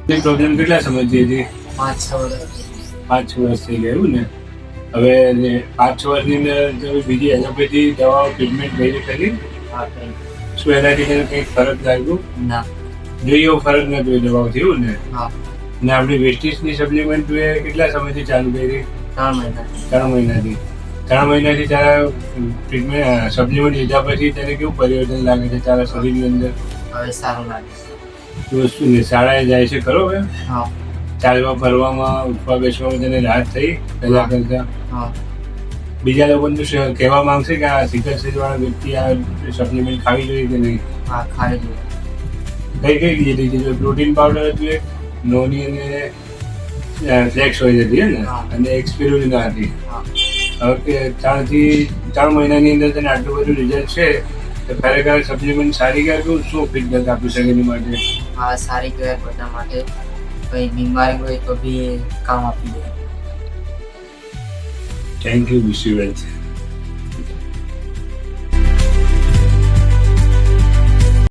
Problem કેટલા સમયથી હતી? 5-6 વર્ષ થઈ ગયા એવું ને? હવે 5-6 વર્ષની અંદર તમે બીજી એલોપેથી દવાઓ ટ્રીટમેન્ટ લઈને કરી? શું એનાથી તને કંઈક ફરક લાગ્યો? ના. જોઈએ એવો ફરક નતો એ દવાઓથી એવું ને? હા. ને આપણી વેસ્ટીજની સપ્લિમેન્ટ તું કેટલા સમયથી ચાલુ કરી? 3 મહિનાથી. 3 મહિનાથી તારા ટ્રીટમેન્ટ સપ્લિમેન્ટ લીધા પછી તને કેવું પરિવર્તન લાગે છે તારા શરીરની અંદર? હવે સારું લાગે. વસ્તુ ને શાળાએ જાય છે ખરો હવે? હા. ચાલવા ફરવામાં ઉઠવા બેસવામાં તને રાહત થઈ પહેલા કરતા? હા. બીજા લોકોને શું કહેવા માંગશે કે આ સિકલ સેલ વાળા વ્યક્તિ આ સપ્લિમેન્ટ ખાવી જોઈએ કે નહીં? હા, ખાવી જોઈએ. કઈ લીધી હતી? પ્રોટીન પાવડર હતું એક, નોની અને ફ્લેક્સ ઓઇલ હતી ને, અને એક સ્પિરુલિના હતી. હવે 3 મહિનાની અંદર તને આટલું બધું રિઝલ્ટ છે તો ખરેખર સપ્લિમેન્ટ સારી કહેવાય. શું ફીડબેક આપી શકે એની માટે? હા, સારી કહેવાય બધા માટે. કંઈ બીમારી હોય તો બી કામ આપી દે. Thank you, wish you well.